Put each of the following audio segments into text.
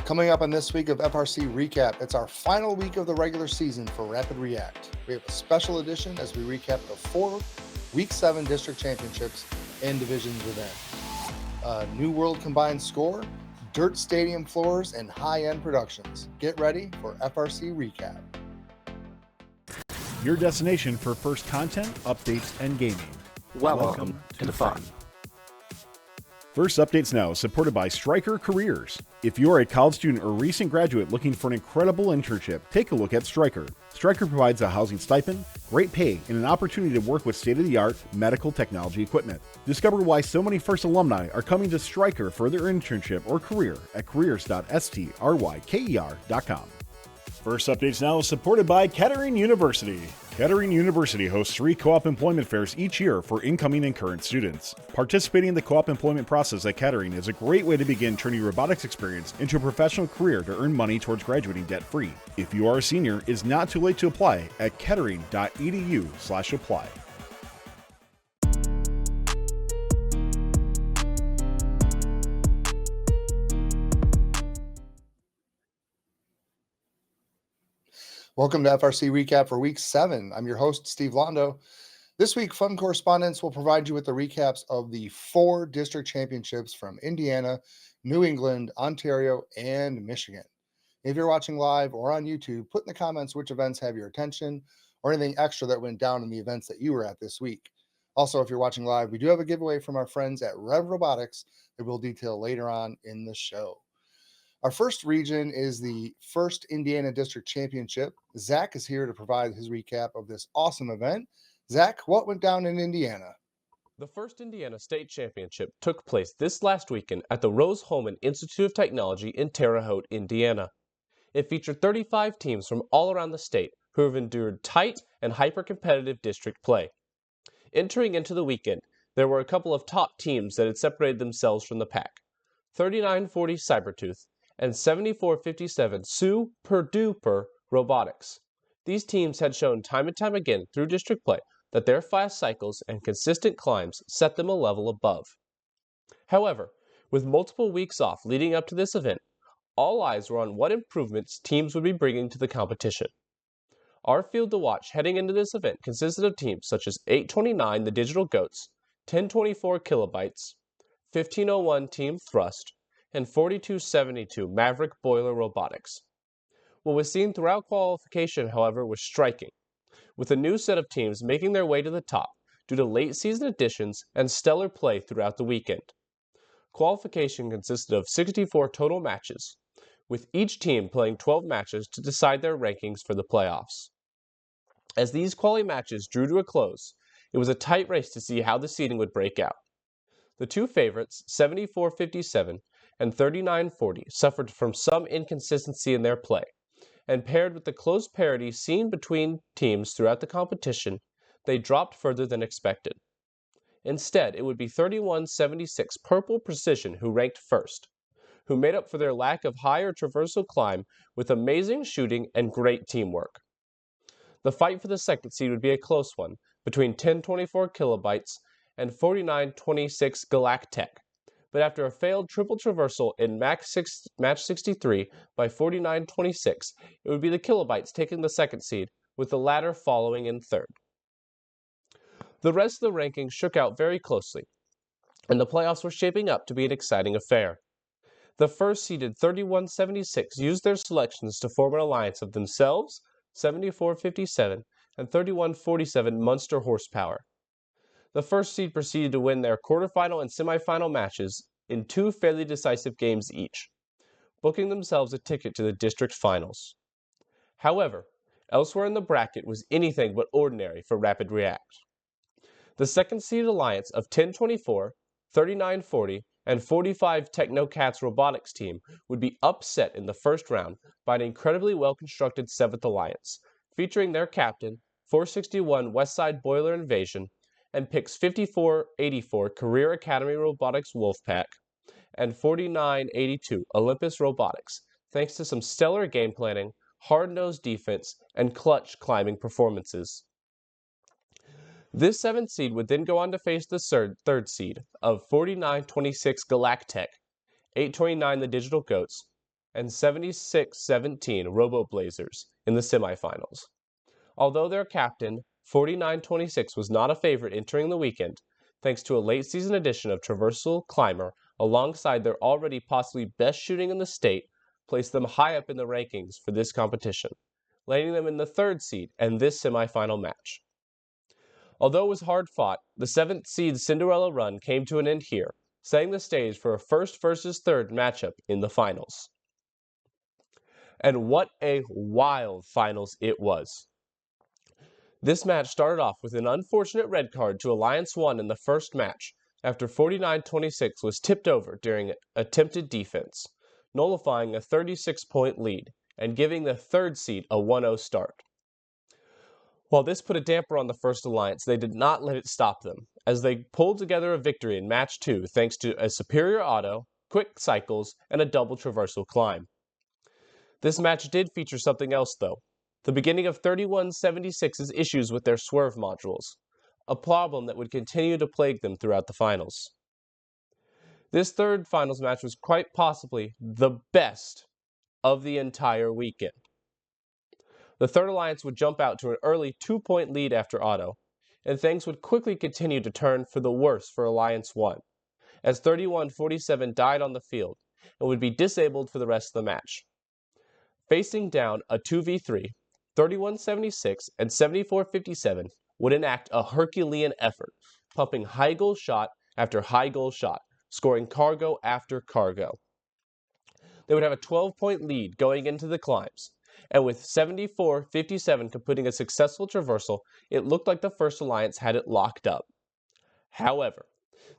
Coming up on this week of FRC Recap, it's our final week of the regular season for Rapid React. We have a special edition as we recap the 4 Week 7 district championships and divisions within. A new world combined score, dirt stadium floors, and high-end productions. Get ready for FRC Recap. Your destination for first content, updates, and gaming. Welcome to the fun. First Updates Now is supported by Striker Careers. If you are a college student or recent graduate looking for an incredible internship, take a look at Striker. Striker provides a housing stipend, great pay, and an opportunity to work with state-of-the-art medical technology equipment. Discover why so many First alumni are coming to Striker for their internship or career at careers.stryker.com. First Updates Now is supported by Kettering University. Kettering University hosts 3 co-op employment fairs each year for incoming and current students. Participating in the co-op employment process at Kettering is a great way to begin turning your robotics experience into a professional career to earn money towards graduating debt-free. If you are a senior, it's not too late to apply at kettering.edu/apply. Welcome to FRC Recap for Week 7. I'm your host, Steve Londo. This week, Fun Correspondents will provide you with the recaps of the 4 district championships from Indiana, New England, Ontario, and Michigan. If you're watching live or on YouTube, put in the comments which events have your attention or anything extra that went down in the events that you were at this week. Also, if you're watching live, we do have a giveaway from our friends at Robotics that we'll detail later on in the show. Our first region is the first Indiana District Championship. Zach is here to provide his recap of this awesome event. Zach, what went down in Indiana? The first Indiana State Championship took place this last weekend at the Rose-Hulman Institute of Technology in Terre Haute, Indiana. It featured 35 teams from all around the state who have endured tight and hyper-competitive district play. Entering into the weekend, there were a couple of top teams that had separated themselves from the pack. 3940 Cybertooth and 7457 Super Duper Robotics. These teams had shown time and time again through district play that their fast cycles and consistent climbs set them a level above. However, with multiple weeks off leading up to this event, all eyes were on what improvements teams would be bringing to the competition. Our field to watch heading into this event consisted of teams such as 829 the Digital Goats, 1024 Kilobytes, 1501 Team Thrust, and 4272 Maverick Boiler Robotics. What was seen throughout qualification, however, was striking, with a new set of teams making their way to the top due to late season additions and stellar play throughout the weekend. Qualification consisted of 64 total matches, with each team playing 12 matches to decide their rankings for the playoffs. As these quali matches drew to a close, it was a tight race to see how the seeding would break out. The 2 favorites, 7457 and 3940, suffered from some inconsistency in their play, and paired with the close parity seen between teams throughout the competition, they dropped further than expected. Instead, it would be 3176 Purple Precision who ranked first, who made up for their lack of higher traversal climb with amazing shooting and great teamwork. The fight for the second seed would be a close one between 1024 Kilobytes and 4926 Galactech, but after a failed triple traversal in match 63 by 4926, it would be the Kilobytes taking the second seed, with the latter following in third. The rest of the rankings shook out very closely, and the playoffs were shaping up to be an exciting affair. The first seeded 3176 used their selections to form an alliance of themselves, 7457, and 3147 Munster Horsepower. The first seed proceeded to win their quarterfinal and semifinal matches in 2 fairly decisive games each, booking themselves a ticket to the district finals. However, elsewhere in the bracket was anything but ordinary for Rapid React. The second seeded alliance of 1024, 3940, and 45 Technocats Robotics team would be upset in the first round by an incredibly well-constructed 7th alliance, featuring their captain, 461 Westside Boiler Invasion, and picks 5484 Career Academy Robotics Wolfpack and 4982 Olympus Robotics, thanks to some stellar game planning, hard-nosed defense, and clutch climbing performances. This 7th seed would then go on to face the third seed of 4926 Galactech, 829 the Digital Goats, and 76-17 Robo Blazers in the semifinals. Although their captain, 49-26, was not a favorite entering the weekend, thanks to a late-season addition of traversal climber alongside their already possibly best shooting in the state, placed them high up in the rankings for this competition, landing them in the 3rd seed in this semifinal match. Although it was hard fought, the 7th seed Cinderella run came to an end here, setting the stage for a 1st versus 3rd matchup in the finals. And what a wild finals it was. This match started off with an unfortunate red card to Alliance 1 in the first match after 49-26 was tipped over during attempted defense, nullifying a 36-point lead and giving the 3rd seed a 1-0 start. While this put a damper on the first Alliance, they did not let it stop them, as they pulled together a victory in match 2 thanks to a superior auto, quick cycles, and a double traversal climb. This match did feature something else though, the beginning of 31-76's issues with their swerve modules, a problem that would continue to plague them throughout the finals. This 3rd finals match was quite possibly the best of the entire weekend. The 3rd Alliance would jump out to an early 2-point lead after auto, and things would quickly continue to turn for the worse for Alliance 1, as 31-47 died on the field and would be disabled for the rest of the match. Facing down a 2v3, 31-76 and 74-57 would enact a Herculean effort, pumping high goal shot after high goal shot, scoring cargo after cargo. They would have a 12-point lead going into the climbs, and with 74-57 completing a successful traversal, it looked like the 1st Alliance had it locked up. However,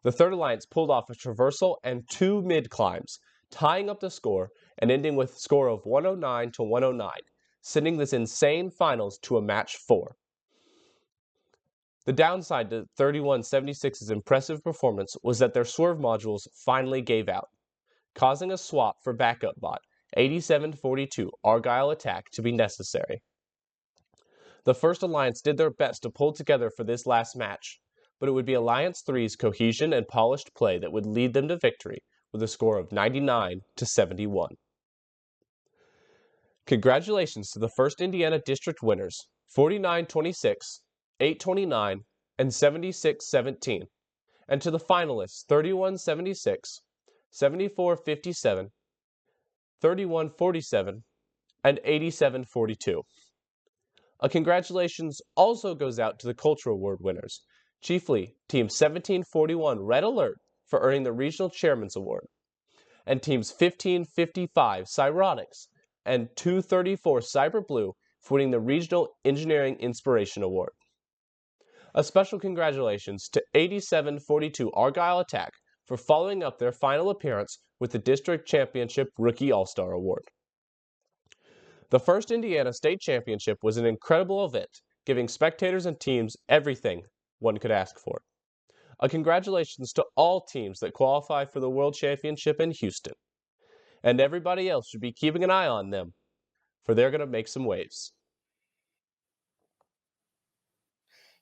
the 3rd Alliance pulled off a traversal and 2 mid-climbs, tying up the score and ending with a score of 109-109, sending this insane finals to a match 4. The downside to 31-76's impressive performance was that their swerve modules finally gave out, causing a swap for backup bot 87-42 Argyle attack to be necessary. The 1st Alliance did their best to pull together for this last match, but it would be Alliance 3's cohesion and polished play that would lead them to victory with a score of 99-71. Congratulations to the 1st Indiana District winners, 49-26, 8-29, and 76-17, and to the finalists 31-76, 74-57, 31-47, and 87-42. A congratulations also goes out to the Culture Award winners, chiefly Team 1741 Red Alert for earning the Regional Chairman's Award, and Teams 1555 Cyrotics and 234 Cyber Blue for winning the Regional Engineering Inspiration Award. A special congratulations to 8742 Argyle Attack for following up their final appearance with the District Championship Rookie All-Star Award. The 1st Indiana State Championship was an incredible event, giving spectators and teams everything one could ask for. A congratulations to all teams that qualify for the World Championship in Houston. And everybody else should be keeping an eye on them, for they're going to make some waves.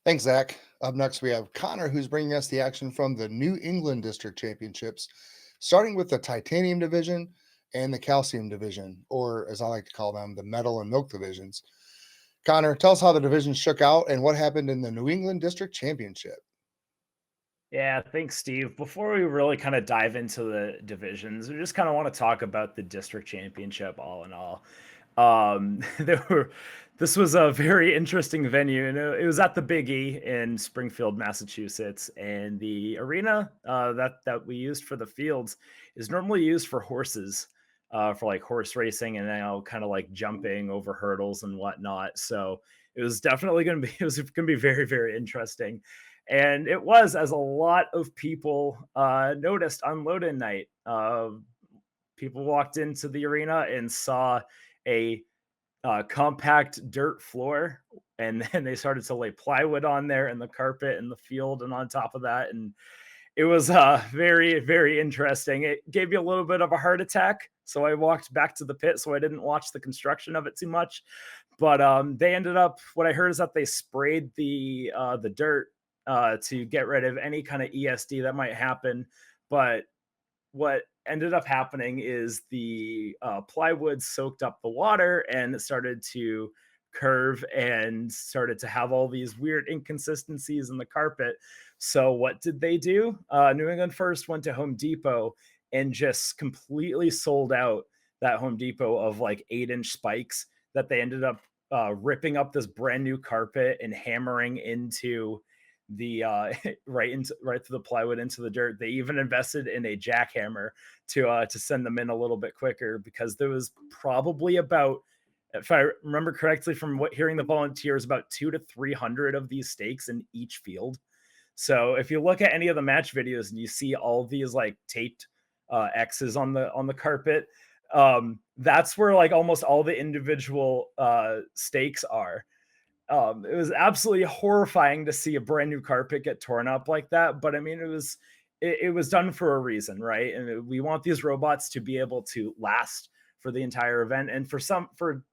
Thanks, Zach. Up next, we have Connor, who's bringing us the action from the New England District Championships, starting with the Titanium Division and the Calcium Division, or as I like to call them, the Metal and Milk Divisions. Connor, tell us how the divisions shook out and what happened in the New England District Championship. Yeah, thanks, Steve. Before we really kind of dive into the divisions, we just kind of want to talk about the district championship all in all. This was a very interesting venue, and it was at the Big E in Springfield, Massachusetts. And the arena that we used for the fields is normally used for horses, for like horse racing and now kind of like jumping over hurdles and whatnot. So it was definitely going to be very, very interesting. And it was, as a lot of people noticed on load-in night. People walked into the arena and saw a compact dirt floor, and then they started to lay plywood on there and the carpet and the field and on top of that. And it was very, very interesting. It gave me a little bit of a heart attack. So I walked back to the pit so I didn't watch the construction of it too much. But they ended up, what I heard is that they sprayed the dirt to get rid of any kind of ESD that might happen. But what ended up happening is the plywood soaked up the water and it started to curve and started to have all these weird inconsistencies in the carpet. So what did they do? New England First went to Home Depot and just completely sold out that Home Depot of like 8-inch spikes that they ended up ripping up this brand new carpet and hammering into the right through the plywood into the dirt. They even invested in a jackhammer to send them in a little bit quicker, because there was probably about, if I remember correctly from what hearing the volunteers, about 200 to 300 of these stakes in each field. So if you look at any of the match videos and you see all these like taped X's on the carpet, that's where like almost all the individual stakes are. It was absolutely horrifying to see a brand new carpet get torn up like that. But I mean, it was done for a reason, right? And we want these robots to be able to last for the entire event. And for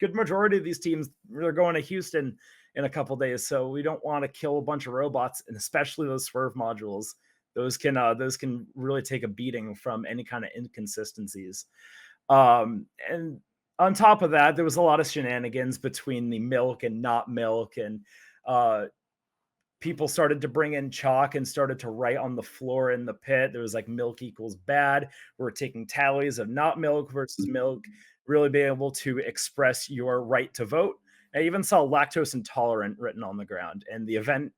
good majority of these teams, they're going to Houston in a couple days, so we don't want to kill a bunch of robots, and especially those swerve modules. Those can really take a beating from any kind of inconsistencies. And on top of that, there was a lot of shenanigans between the milk and not milk, and people started to bring in chalk and started to write on the floor in the pit. There was like milk equals bad. We're taking tallies of not milk versus milk, really being able to express your right to vote. I even saw lactose intolerant written on the ground, and the event,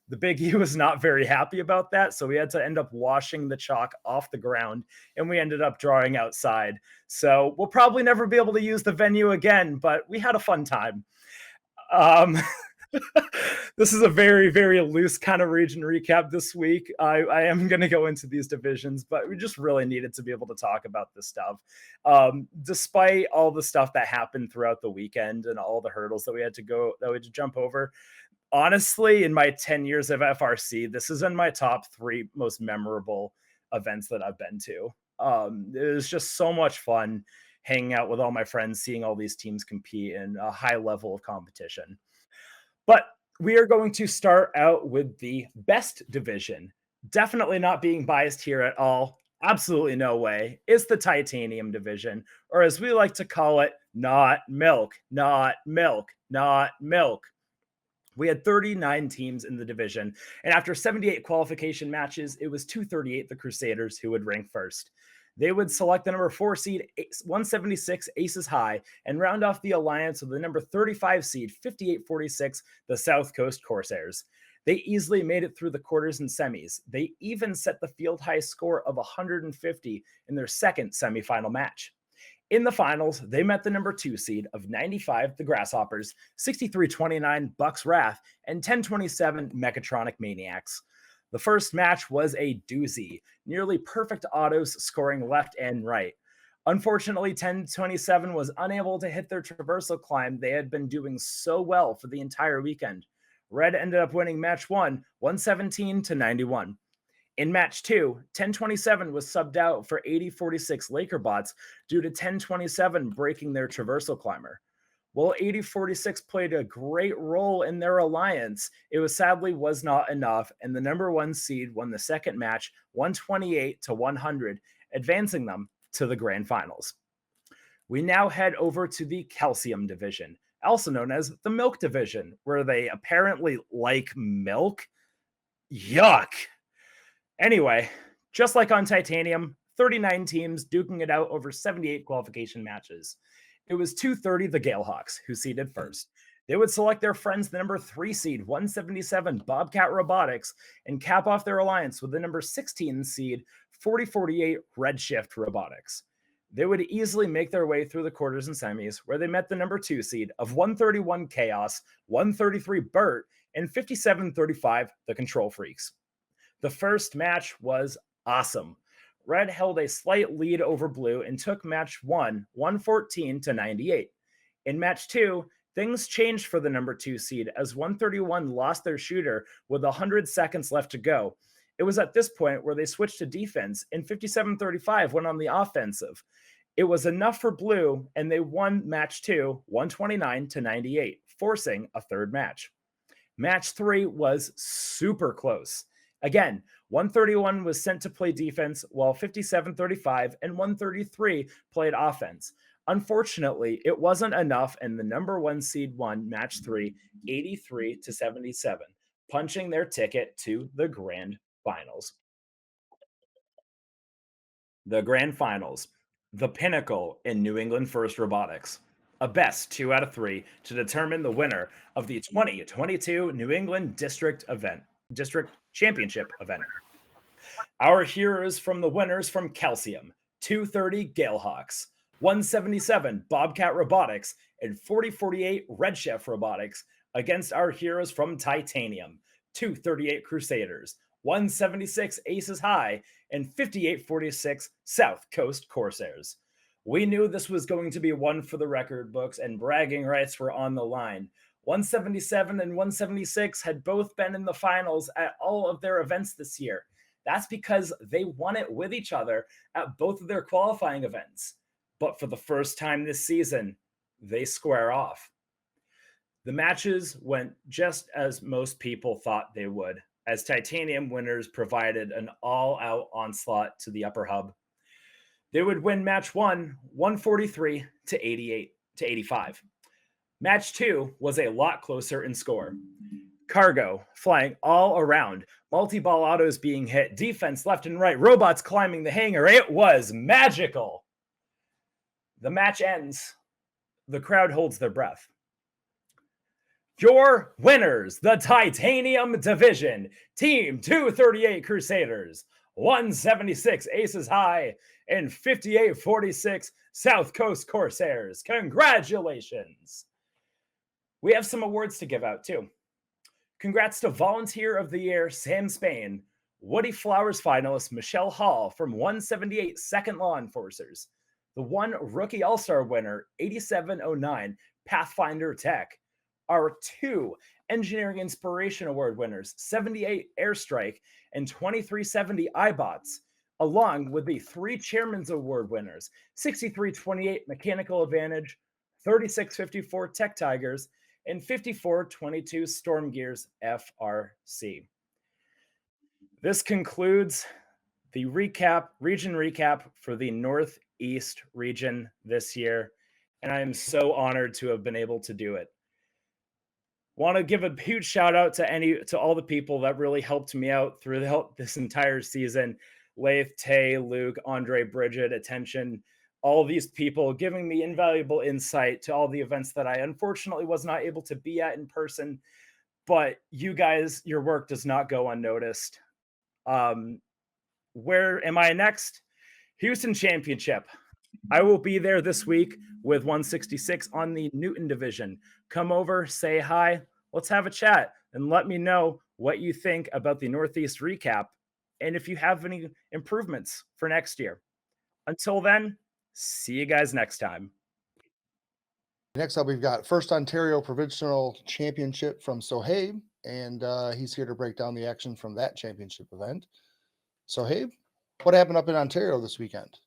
the Big E was not very happy about that. So we had to end up washing the chalk off the ground, and we ended up drawing outside. So we'll probably never be able to use the venue again, but we had a fun time. This is a very, very loose kind of region recap this week. I am going to go into these divisions, but we just really needed to be able to talk about this stuff. Despite all the stuff that happened throughout the weekend and all the hurdles that we had to jump over, honestly, in my 10 years of FRC, this is in my top 3 most memorable events that I've been to. It was just so much fun hanging out with all my friends, seeing all these teams compete in a high level of competition. But we are going to start out with the best division. Definitely not being biased here at all. Absolutely no way. It's the titanium division, or as we like to call it, not milk, not milk, not milk. We had 39 teams in the division, and after 78 qualification matches, it was 238 the Crusaders who would rank first. They would select the number 4 seed, 176 Aces High, and round off the alliance with the number 35 seed, 5846, the South Coast Corsairs. They easily made it through the quarters and semis. They even set the field high score of 150 in their second semifinal match. In the finals, they met the number 2 seed of 95, the Grasshoppers, 6329, Bucks Wrath, and 1027, Mechatronic Maniacs. The first match was a doozy, nearly perfect autos scoring left and right. Unfortunately, 1027 was unable to hit their traversal climb they had been doing so well for the entire weekend. Red ended up winning match 1, 117 to 91. In match 2, 1027 was subbed out for 8046 Lakerbots due to 1027 breaking their traversal climber. While 8046 played a great role in their alliance, it was not enough, and the number 1 seed won the second match 128 to 100, advancing them to the grand finals. We now head over to the Calcium division, also known as the Milk division, where they apparently like milk. Yuck! Anyway, just like on Titanium, 39 teams duking it out over 78 qualification matches. It was 230 the Galehawks who seeded first. They would select their friends, the number 3 seed, 177 Bobcat Robotics, and cap off their alliance with the number 16 seed, 4048 Redshift Robotics. They would easily make their way through the quarters and semis, where they met the number 2 seed of 131 Chaos, 133 Burt, and 5735 the Control Freaks. The first match was awesome. Red held a slight lead over Blue and took match 1, 114 to 98. In match 2, things changed for the number 2 seed as 131 lost their shooter with 100 seconds left to go. It was at this point where they switched to defense and 5735 went on the offensive. It was enough for Blue, and they won match 2, 129 to 98, forcing a third match. Match 3 was super close. Again, 131 was sent to play defense, while 57-35 and 133 played offense. Unfortunately, it wasn't enough, and the number 1 seed won match 3, 83-77, punching their ticket to the grand finals. The grand finals, the pinnacle in New England First Robotics. A best 2 out of 3 to determine the winner of the 2022 New England District Championship event. Our heroes from the winners from Calcium, 230 Galehawks, 177 Bobcat Robotics, and 4048 Red Chef Robotics against our heroes from Titanium, 238 Crusaders, 176 Aces High, and 5846 South Coast Corsairs. We knew this was going to be one for the record books, and bragging rights were on the line. 177 and 176 had both been in the finals at all of their events this year. That's because they won it with each other at both of their qualifying events. But for the first time this season, they square off. The matches went just as most people thought they would, as Titanium winners provided an all-out onslaught to the upper hub. They would win match 1, 143-85. Match 2 was a lot closer in score. Cargo flying all around, multi-ball autos being hit, defense left and right, robots climbing the hangar. It was magical. The match ends. The crowd holds their breath. Your winners, the Titanium Division, Team 238 Crusaders, 176 Aces High, and 5846 South Coast Corsairs. Congratulations. We have some awards to give out too. Congrats to Volunteer of the Year, Sam Spain, Woody Flowers finalist, Michelle Hall from 178 Second Law Enforcers, the 1 Rookie All-Star winner, 8709 Pathfinder Tech, our 2 Engineering Inspiration Award winners, 78 Airstrike and 2370 iBots, along with the 3 Chairman's Award winners, 6328 Mechanical Advantage, 3654 Tech Tigers, and 5422 Storm Gears FRC. This concludes the region recap for the Northeast region this year, and I am so honored to have been able to do it. Want to give a huge shout out to all the people that really helped me out through this entire season. Leith, Tay, Luke, Andre, Bridget, Attention, all these people giving me invaluable insight to all the events that I unfortunately was not able to be at in person. But you guys, your work does not go unnoticed. Where am I next? Houston Championship. I will be there this week with 166 on the Newton division. Come over, say hi, let's have a chat, and let me know what you think about the Northeast recap and if you have any improvements for next year. Until then, see you guys next time. Next up, we've got First Ontario Provincial Championship from Sohaib, and he's here to break down the action from that championship event. Sohaib, what happened up in Ontario this weekend?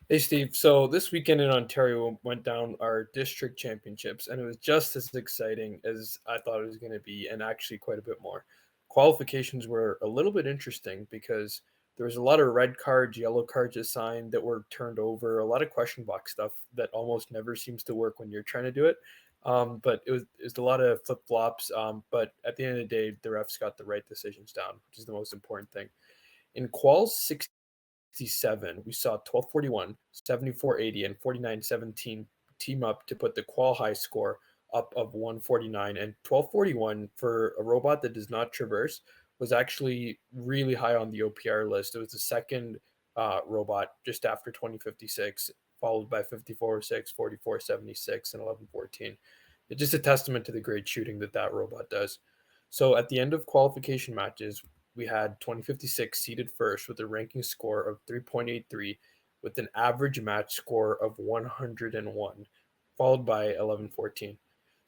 Hey, Steve. So this weekend in Ontario went down our district championships, and it was just as exciting as I thought it was going to be, and actually quite a bit more. Qualifications were a little bit interesting because there was a lot of red cards, yellow cards assigned that were turned over, a lot of question box stuff that almost never seems to work when you're trying to do it. But it was a lot of flip-flops. But at the end of the day, the refs got the right decisions down, which is the most important thing. In Quals 67, we saw 1241, 7480, and 4917 team up to put the Qual high score up of 149. And 1241 for a robot that does not traverse was actually really high on the OPR list. It was the second robot just after 2056, followed by 5406, 4476, and 1114. It's just a testament to the great shooting that robot does. So at the end of qualification matches, we had 2056 seated first with a ranking score of 3.83 with an average match score of 101, followed by 1114.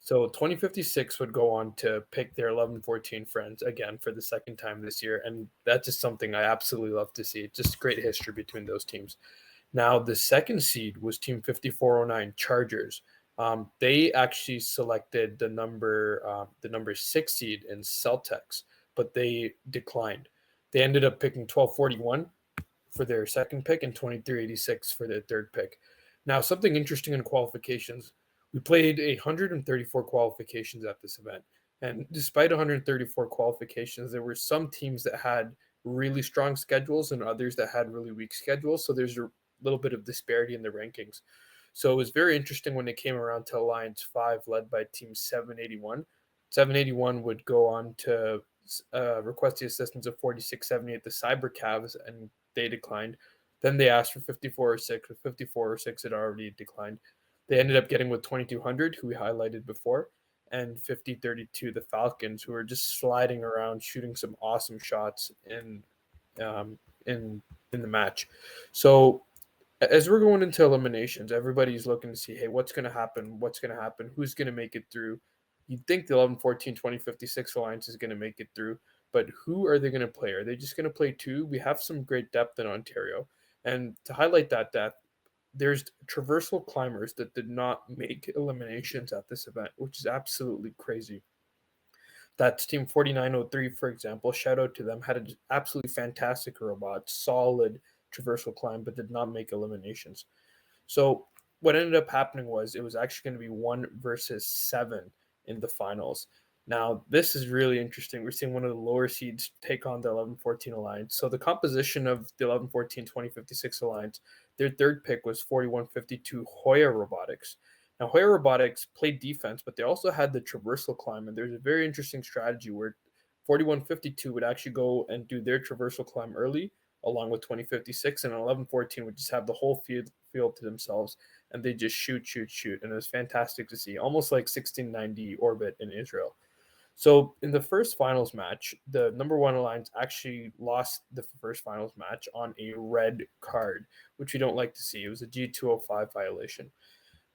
So 2056 would go on to pick their 1114 friends again for the second time this year. And that's just something I absolutely love to see. It's just great history between those teams. Now, the second seed was Team 5409 Chargers. They actually selected the number 6 seed in Celtex, but they declined. They ended up picking 1241 for their second pick and 2386 for their third pick. Now, something interesting in qualifications, we played 134 qualifications at this event. And despite 134 qualifications, there were some teams that had really strong schedules and others that had really weak schedules. So there's a little bit of disparity in the rankings. So it was very interesting when it came around to Alliance 5, led by Team 781. 781 would go on to request the assistance of 4678, the Cyber Cavs, and they declined. Then they asked for 5406, but 5406 had already declined. They ended up getting with 2200, who we highlighted before, and 5032, the Falcons, who were just sliding around, shooting some awesome shots um, in the match. So as we're going into eliminations, everybody's looking to see, hey, what's going to happen? What's going to happen? Who's going to make it through? You'd think the 11, 14, 20, 56 alliance is going to make it through, but who are they going to play? Are they just going to play two? We have some great depth in Ontario. And to highlight that depth, there's traversal climbers that did not make eliminations at this event, which is absolutely crazy. That's Team 4903, for example. Shout out to them. Had an absolutely fantastic robot, solid traversal climb, but did not make eliminations. So what ended up happening was it was actually going to be 1 versus 7 in the finals. Now, this is really interesting. We're seeing one of the lower seeds take on the 11-14 alliance. So the composition of the 11-14 2056 alliance, their third pick was 4152 Hoya Robotics. Now, Hoya Robotics played defense, but they also had the traversal climb. And there's a very interesting strategy where 4152 would actually go and do their traversal climb early, along with 2056, and 11-14 would just have the whole field to themselves, and they just shoot. And it was fantastic to see, almost like 1690 Orbit in Israel. So in the first finals match, the number one alliance actually lost the first finals match on a red card, which we don't like to see. It was a G205 violation.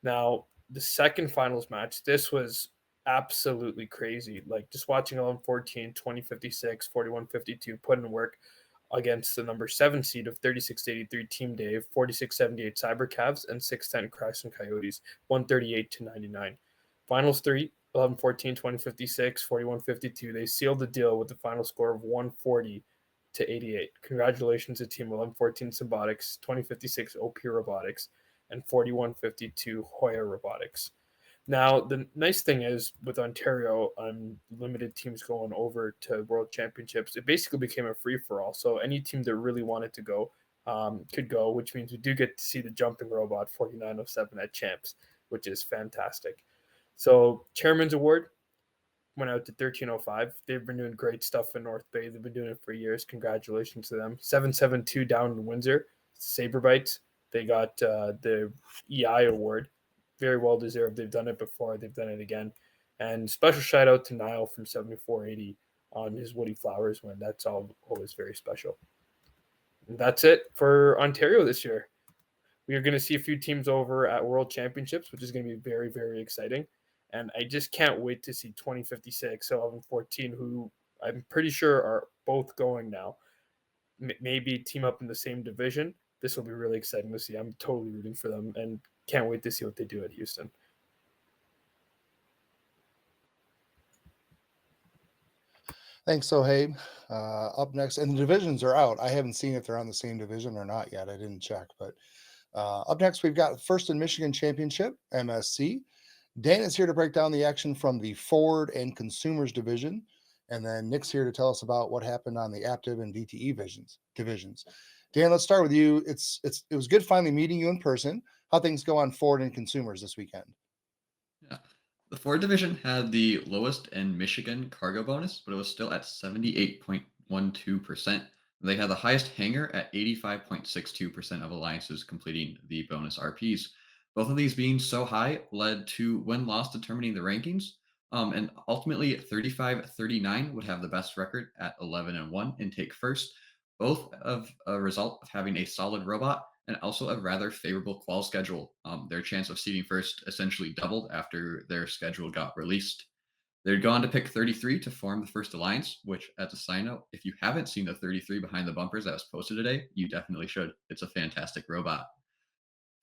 Now, the second finals match, this was absolutely crazy. Like just watching 11-14, 2056, 41-52 put in work against the number 7 seed of 3683 Team Dave, 4678 Cyber Cavs, and 610 Chrysler Coyotes, 138-99. Finals 3, 11-14, 2056, 41-52. They sealed the deal with the final score of 140-88. Congratulations to Team 11-14 Symbiotics, 2056 OP Robotics, and 41-52 Hoya Robotics. Now, the nice thing is with Ontario, limited teams going over to World Championships, it basically became a free-for-all. So any team that really wanted to go could go, which means we do get to see the jumping robot 4907 at Champs, which is fantastic. So Chairman's Award went out to 1305. They've been doing great stuff in North Bay. They've been doing it for years. Congratulations to them. 772 down in Windsor, Saberbites. They got the EI Award. Very well deserved. They've done it before. They've done it again. And special shout out to Niall from 7480 on his Woody Flowers win. That's always very special. And that's it for Ontario this year. We are going to see a few teams over at World Championships, which is going to be very, very exciting. And I just can't wait to see 2056, 11-14, who I'm pretty sure are both going now. Maybe team up in the same division. This will be really exciting to see. I'm totally rooting for them and can't wait to see what they do at Houston. Thanks, Sohaib. Up next, and the divisions are out. I haven't seen if they're on the same division or not yet. I didn't check, but up next, we've got First in Michigan Championship, MSC. Dan is here to break down the action from the Ford and Consumers division. And then Nick's here to tell us about what happened on the Aptiv and VTE divisions. Dan, let's start with you. It was good finally meeting you in person. How things go on Ford and Consumers this weekend? Yeah. The Ford division had the lowest in Michigan cargo bonus, but it was still at 78.12%. They had the highest hanger at 85.62% of alliances completing the bonus RPs. Both of these being so high led to win-loss determining the rankings. And ultimately, 35-39 would have the best record at 11-1 and take first, both of a result of having a solid robot and also a rather favorable qual schedule. Their chance of seeding first essentially doubled after their schedule got released. They'd gone to pick 33 to form the first alliance, which, as a side note, if you haven't seen the 33 behind the bumpers that was posted today, you definitely should. It's a fantastic robot.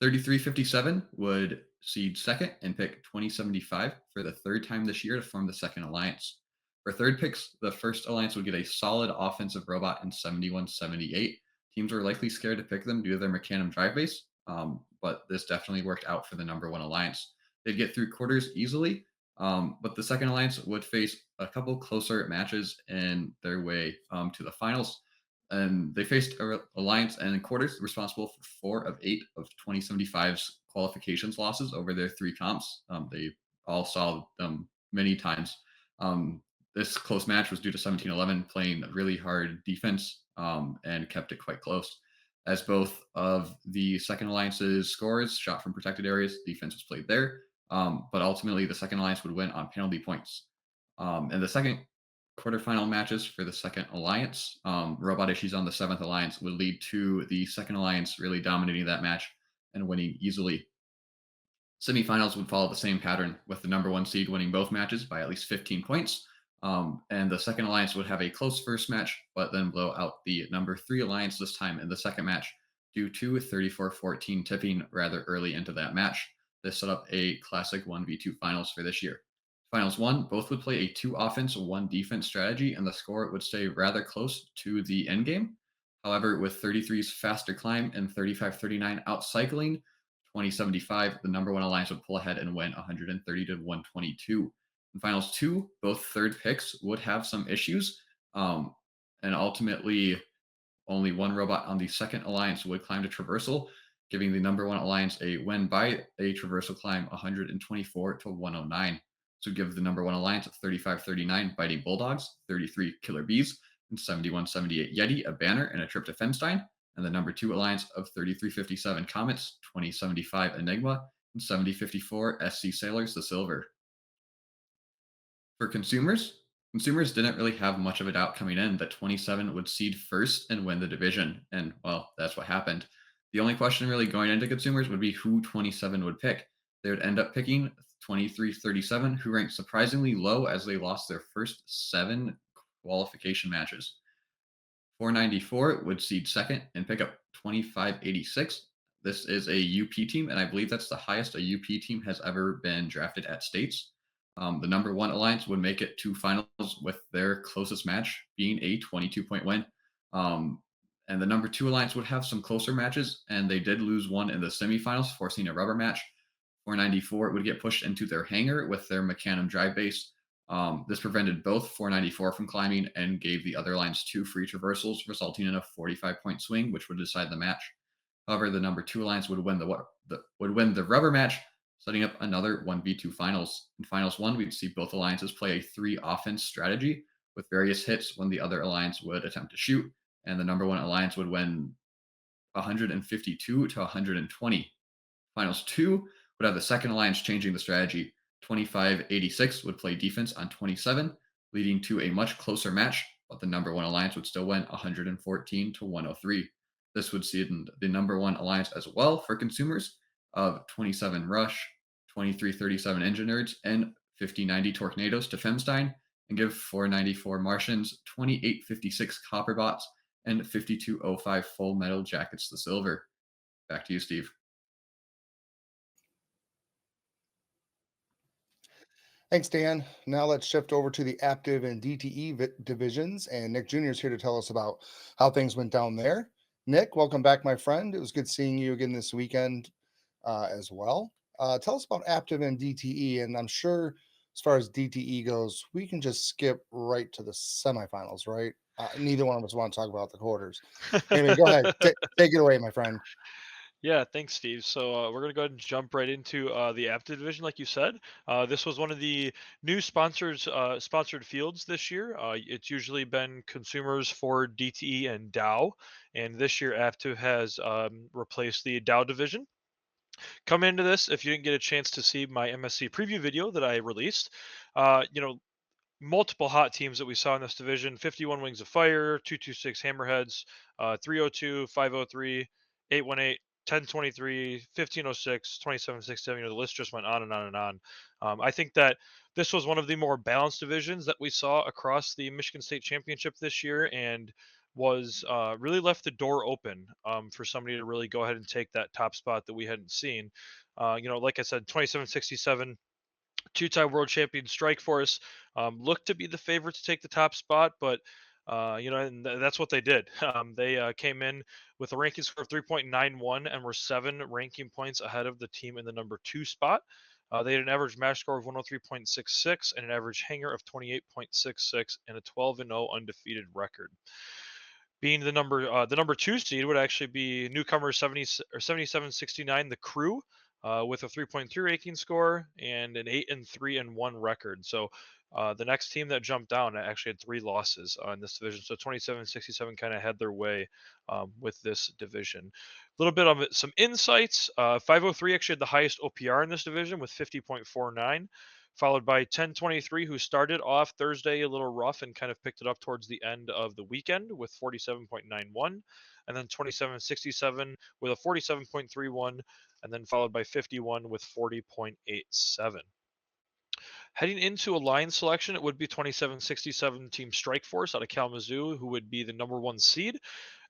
3357 would seed second and pick 2075 for the third time this year to form the second alliance. For third picks, the first alliance would get a solid offensive robot in 71-78. Teams were likely scared to pick them due to their Mechanum drive base, but this definitely worked out for the number one alliance. They'd get through quarters easily, but the second alliance would face a couple closer matches in their way to the finals. And they faced alliance and in quarters responsible for 4 of 8 of 2075's qualifications losses over their three comps. They all saw them many times. Um, this close match was due to 1711 playing really hard defense and kept it quite close. As both of the second alliance's scores shot from protected areas, defense was played there. But ultimately, the second alliance would win on penalty points. And the second quarterfinal matches for the second alliance, robot issues on the seventh alliance would lead to the second alliance really dominating that match and winning easily. Semifinals would follow the same pattern, with the number one seed winning both matches by at least 15 points. And the second alliance would have a close first match, but then blow out the number three alliance this time in the second match due to 34-14 tipping rather early into that match. This set up a classic 1v2 finals for this year. Finals one, both would play a 2 offense, 1 defense strategy, and the score would stay rather close to the end game. However, with 33's faster climb and 35-39 outcycling 2075, the number one alliance would pull ahead and win 130-122. In finals two, both third picks would have some issues, and ultimately only one robot on the second alliance would climb to traversal, giving the number one alliance a win by a traversal climb 124-109. So give the number one alliance 35-39 Biting Bulldogs, 33 Killer Bees, and 71-78 Yeti a banner and a trip to Fenstein, and the number two alliance of 33-57 Comets, 20-75 Enigma, and 70-54 SC Sailors the silver. For consumers didn't really have much of a doubt coming in that 27 would seed first and win the division, and well, that's what happened. The only question really going into consumers would be who 27 would pick. They would end up picking 23-37, who ranked surprisingly low as they lost their first 7 qualification matches. 494 would seed second and pick up 2586. This is a UP team, and I believe that's the highest a UP team has ever been drafted at states. The number one alliance would make it to finals with their closest match being a 22-point win. And the number two alliance would have some closer matches, and they did lose one in the semifinals, forcing a rubber match. 494 would get pushed into their hangar with their Mechanum drive base. This prevented both 494 from climbing and gave the other lines 2 free traversals, resulting in a 45-point swing, which would decide the match. However, the number two alliance would win the rubber match, setting up another 1v2 finals. In finals one, we'd see both alliances play a 3 offense strategy with various hits when the other alliance would attempt to shoot, and the number one alliance would win 152-120. Finals two would have the second alliance changing the strategy. 25-86 would play defense on 27, leading to a much closer match, but the number one alliance would still win 114-103. This would see the number one alliance as well for consumers of 27 Rush, 2337 Engine Nerds, and 5090 Tornadoes to Femstein, and give 494 Martians, 2856 Copperbots, and 5205 Full Metal Jackets the silver. Back to you, Steve. Thanks, Dan. Now let's shift over to the active and DTE divisions, and Nick Jr. is here to tell us about how things went down there. Nick, welcome back, my friend. It was good seeing you again this weekend as well. Tell us about active and DTE, and I'm sure as far as DTE goes, we can just skip right to the semifinals, right? Neither one of us want to talk about the quarters. Anyway, go ahead. Take it away, my friend. Yeah, thanks, Steve. So we're going to go ahead and jump right into the Aptive division, like you said. This was one of the new sponsored fields this year. It's usually been consumers for DTE and Dow, and this year Aptive has replaced the Dow division. Come into this, if you didn't get a chance to see my MSC preview video that I released, you know, multiple hot teams that we saw in this division: 51 Wings of Fire, 226 Hammerheads, 302, 503, 818, 1023, 1506, 2767. The list just went on and on and on. I think that this was one of the more balanced divisions that we saw across the Michigan State Championship this year, and was really left the door open for somebody to really go ahead and take that top spot that we hadn't seen. Like I said, 2767 Two-time world champion Strikeforce looked to be the favorite to take the top spot, but and that's what they did. They came in with a ranking score of 3.91 and were 7 ranking points ahead of the team in the number 2 spot. They had an average match score of 103.66 and an average hanger of 28.66 and a 12-0 undefeated record. Being the number 2 seed would actually be newcomer 7769, the Crew, with a 3.3 ranking score and an 8-3-1 record. So the next team that jumped down actually had 3 losses in this division. So 2767 kind of had their way with this division. A little bit of some insights. 503 actually had the highest OPR in this division with 50.49, followed by 1023, who started off Thursday a little rough and kind of picked it up towards the end of the weekend with 47.91, and then 2767 with a 47.31, and then followed by 51 with 40.87. Heading into a line selection, it would be 2767 Team Strikeforce out of Kalamazoo, who would be the number 1 seed.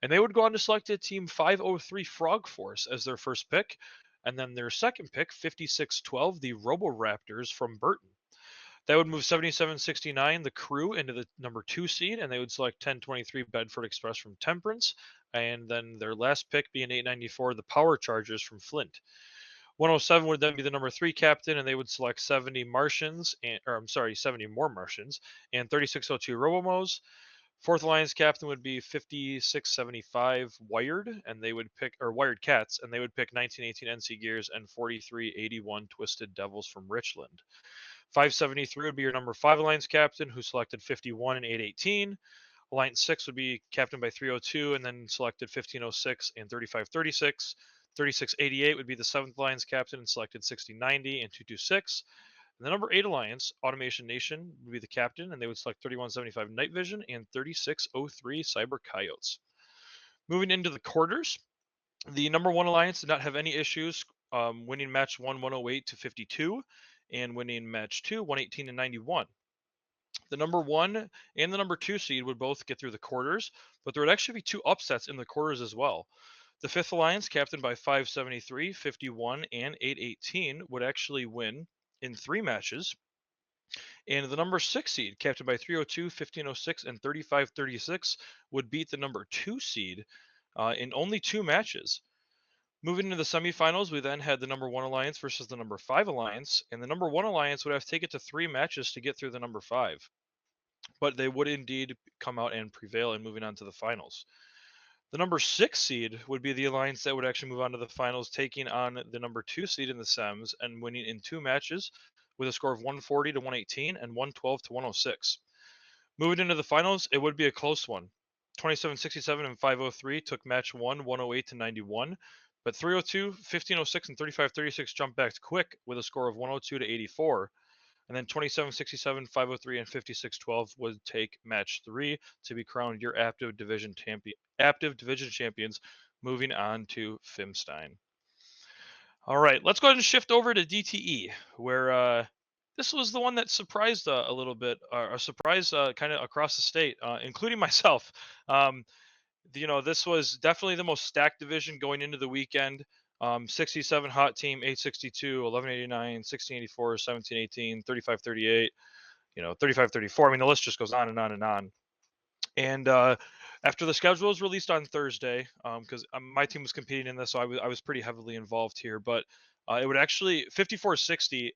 And they would go on to select a Team 503 Frog Force as their first pick. And then their second pick, 5612, the Roboraptors from Burton. That would move 7769, the Crew, into the number 2 seed, and they would select 1023 Bedford Express from Temperance. And then their last pick being 894, the Power Chargers from Flint. 107 would then be the number 3 captain, and they would select 70 Martians, or I'm sorry, 70 more Martians, and 3602 Robomos. Fourth Alliance captain would be 5675 Wired, and they would pick, or Wired Cats, and they would pick 1918 NC Gears and 4381 Twisted Devils from Richland. 573 would be your number 5 Alliance captain, who selected 51 and 818. Alliance 6 would be captained by 302 and then selected 1506 and 3536. 3688 would be the 7th Alliance captain and selected 6090 and 226. And the number 8 Alliance, Automation Nation, would be the captain, and they would select 3175 Night Vision and 3603 Cyber Coyotes. Moving into the quarters, the number 1 Alliance did not have any issues winning match 1 108 to 52 and winning match 2 118 to 91. The number 1 and the number 2 seed would both get through the quarters, but there would actually be 2 upsets in the quarters as well. The 5th Alliance, captained by 573, 51, and 818, would actually win in 3 matches. And the number 6 seed, captained by 302, 1506, and 3536, would beat the number 2 seed in only 2 matches. Moving into the semifinals, we then had the number 1 Alliance versus the number 5 Alliance, and the number 1 Alliance would have to take it to 3 matches to get through the number 5. But they would indeed come out and prevail in moving on to the finals. The number 6 seed would be the Alliance that would actually move on to the finals, taking on the number 2 seed in the sems and winning in 2 matches with a score of 140 to 118 and 112 to 106. Moving into the finals, it would be a close one. 2767 and 503 took match 1, 108 to 91, but 302, 1506, and 3536 jumped back quick with a score of 102 to 84. And then 2767, 503, and 5612 would take match 3 to be crowned your active division champions, moving on to Fimstein. All right, let's go ahead and shift over to DTE, where this was the one that surprised a little bit, or surprised kind of across the state, including myself. This was definitely the most stacked division going into the weekend. 67 hot team, 862, 1189, 1684, 1718, 3538, 3534. I mean, the list just goes on and on and on. And after the schedule was released on Thursday, because my team was competing in this, so I was pretty heavily involved here. But it would actually 5460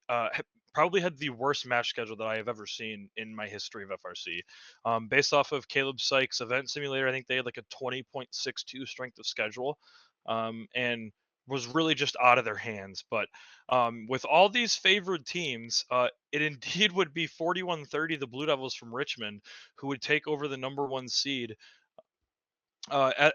probably had the worst match schedule that I have ever seen in my history of FRC. Based off of Caleb Sykes' event simulator, I think they had like a 20.62 strength of schedule, and was really just out of their hands. But with all these favored teams, it indeed would be 4130, the Blue Devils from Richmond, who would take over the number 1 seed at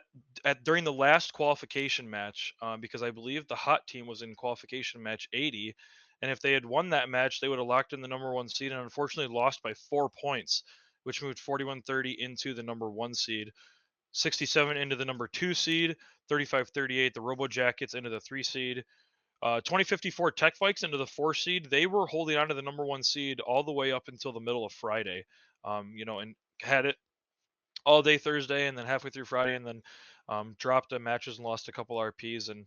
during the last qualification match, because I believe the hot team was in qualification match 80, and if they had won that match, they would have locked in the number 1 seed, and unfortunately lost by 4 points, which moved 4130 into the number 1 seed. 67 into the number 2 seed, 3538 the Robo Jackets into the 3 seed, 2054 Tech Vikes into the 4 seed. They were holding on to the number 1 seed all the way up until the middle of Friday, and had it all day Thursday and then halfway through Friday, and then dropped matches and lost a couple RPs, and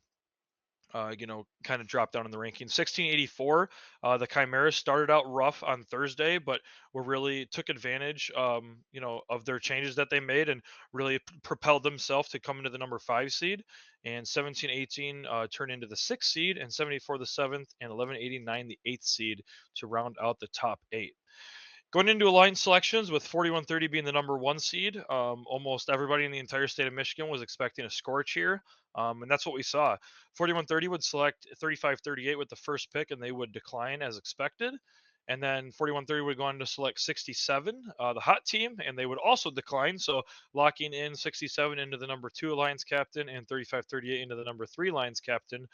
kind of dropped down in the rankings. 1684, the Chimeras started out rough on Thursday, but were really took advantage, of their changes that they made and really propelled themselves to come into the number 5 seed. And 1718 turned into the 6th seed, and 74 the 7th, and 1189 the 8th seed to round out the top 8. Going into alliance selections with 4130 being the number 1 seed, almost everybody in the entire state of Michigan was expecting a scorch here, and that's what we saw. 4130 would select 3538 with the first pick, and they would decline as expected. And then 4130 would go on to select 67, the hot team, and they would also decline. So locking in 67 into the number 2 alliance captain and 3538 into the number 3 alliance captain.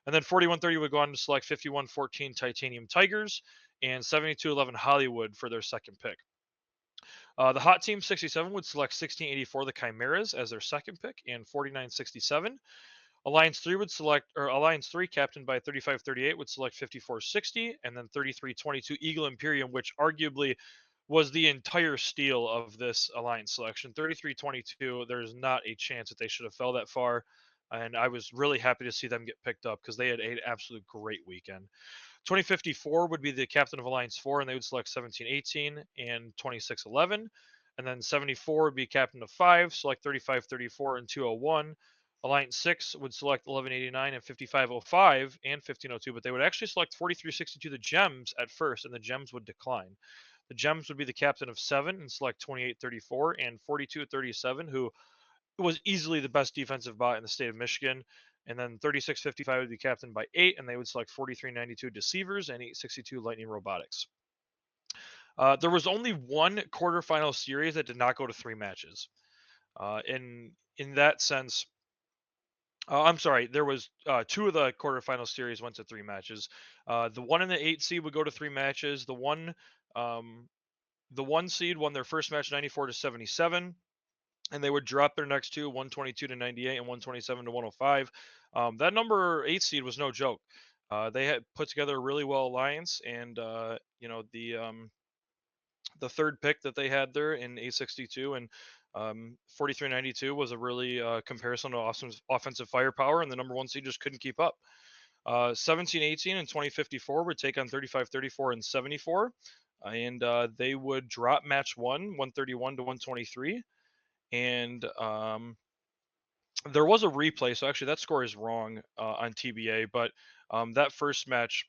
And then 4130 would go on to select 5114 Titanium Tigers and 7211 Hollywood for their second pick. The hot team 67 would select 1684 the Chimeras as their second pick and 4967. Alliance 3 would select, or Alliance 3 captained by 3538 would select 5460, and then 3322 Eagle Imperium, which arguably was the entire steal of this alliance selection. 3322, there's not a chance that they should have fell that far, and I was really happy to see them get picked up because they had an absolute great weekend. 2054 would be the captain of Alliance 4, and they would select 1718 and 2611. And then 74 would be captain of 5, select 3534 and 201. Alliance 6 would select 1189 and 5505 and 1502, but they would actually select 4362 the Gems at first, and the Gems would decline. The Gems would be the captain of 7 and select 2834 and 4237, who was easily the best defensive bot in the state of Michigan. And then 3655 would be captained by 8, and they would select 4392 Deceivers and 862 Lightning Robotics. There was only one quarterfinal series that did not go to 3 matches. In that sense, I'm sorry, there was 2 of the quarterfinal series went to 3 matches. The one in the 8 seed would go to 3 matches. The 1 seed won their first match 94 to 77. And they would drop their next 2, 122 to 98 and 127 to 105. That number 8 seed was no joke. They had put together a really well alliance, and the third pick that they had there in 862 and 4392 was a really comparison to awesome offensive firepower, and the number 1 seed just couldn't keep up. 1718 and 2054 would take on 3534 and 74, and they would drop match 131 to 123. And there was a replay, so actually that score is wrong on TBA, but that first match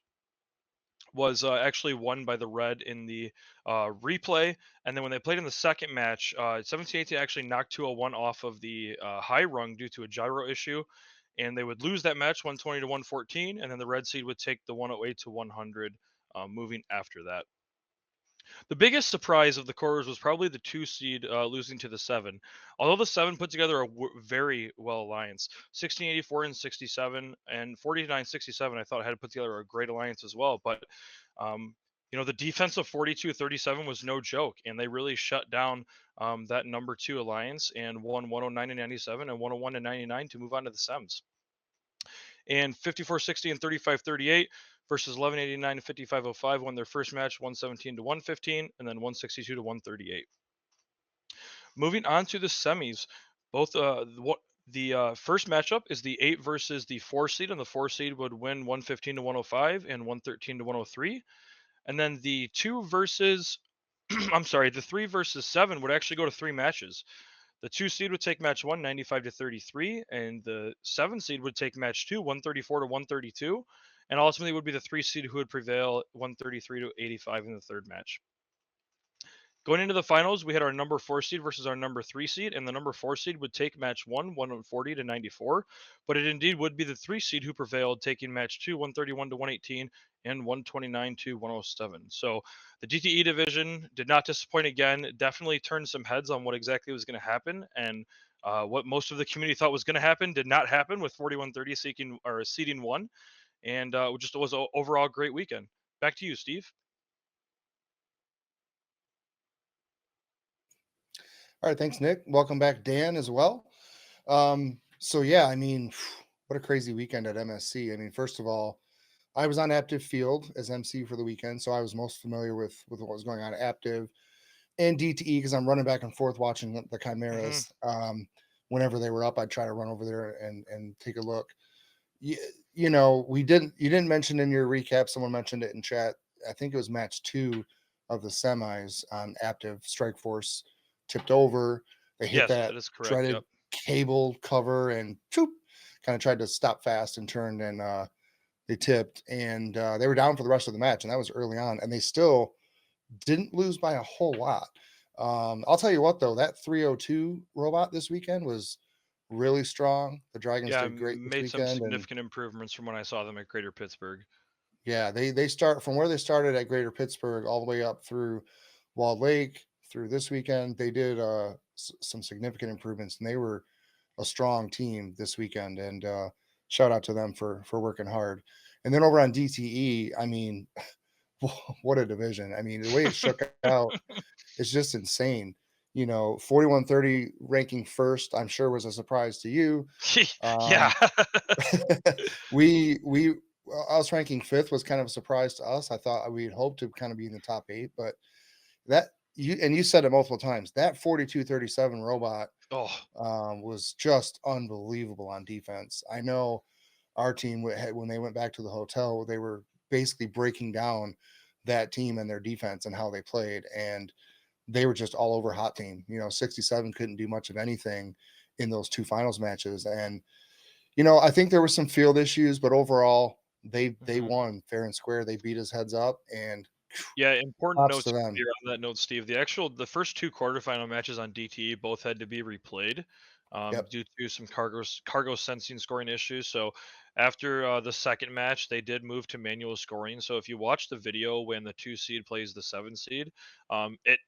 was actually won by the red in the replay. And then when they played in the second match, 1718 actually knocked 201 off of the high rung due to a gyro issue, and they would lose that match 120 to 114, and then the red seed would take the 108 to 100 moving after that. The biggest surprise of the quarters was probably the 2 seed losing to the 7. Although the 7 put together a very well alliance, 1684 and 67 and 4967, I thought had put together a great alliance as well. But the defense of 4237 was no joke, and they really shut down that number 2 alliance and won 109 to 97 and 101 to 99 to move on to the sems. And 5460 and 3538 versus 1189 and 5505 won their first match 117 to 115 and then 162 to 138. Moving on to the semis, both the first matchup is the 8 versus the 4 seed, and the 4 seed would win 115 to 105 and 113 to 103. And then the 2 versus the 3 versus 7 would actually go to 3 matches. The 2 seed would take match 1, 95 to 33, and the 7 seed would take match 2, 134 to 132, and ultimately would be the 3 seed who would prevail, 133 to 85 in the third match. Going into the finals, we had our number 4 seed versus our number 3 seed, and the number 4 seed would take match 1, 140 to 94, but it indeed would be the 3 seed who prevailed, taking match 2, 131 to 118, and 129 to 107. So the DTE division did not disappoint again. Definitely turned some heads on what exactly was going to happen, and what most of the community thought was going to happen did not happen, with 4130 seeding 1, and just was an overall great weekend. Back to you, Steve. All right, thanks, Nick. Welcome back, Dan, as well. So yeah, I mean, what a crazy weekend at MSC. I mean, first of all, I was on Active Field as MC for the weekend, so I was most familiar with what was going on at Active and DTE because I'm running back and forth watching the Chimeras. Whenever they were up, I'd try to run over there and take a look. Yeah, you didn't mention in your recap, someone mentioned it in chat. I think it was match 2 of the semis on active Strike Force tipped over. They hit Yes, that that is correct. dreaded Yep. cable cover and choop, kind of tried to stop fast and turned, and they tipped, and they were down for the rest of the match, and that was early on, and they still didn't lose by a whole lot. I'll tell you what, though, that 302 robot this weekend was really strong. The Dragons Yeah, I did great this made some weekend, and significant improvements from when I saw them at Greater Pittsburgh. yeah, they start from where they started at Greater Pittsburgh all the way up through Walled Lake through this weekend. They did some significant improvements, and they were a strong team this weekend. And shout out to them for working hard. And then over on DTE, I mean, what a division! I mean, the way it shook out is just insane. 4130 ranking first, I'm sure was a surprise to you. Yeah. Um, we us ranking fifth was kind of a surprise to us. I thought we'd hope to kind of be in the top 8, but you said it multiple times. That 4237 robot Oh, was just unbelievable on defense. I know our team when they went back to the hotel, they were basically breaking down that team and their defense and how they played, and they were just all over hot team. 67 couldn't do much of anything in those 2 finals matches, and I think there were some field issues, but overall, they mhm. won fair and square. They beat his heads up, and Yeah, important props to notes them. here on that note, Steve. The first two quarterfinal matches on DTE both had to be replayed Yep. due to some cargo sensing scoring issues. So after the second match, they did move to manual scoring. So if you watch the video when the 2 seed plays the 7 seed, it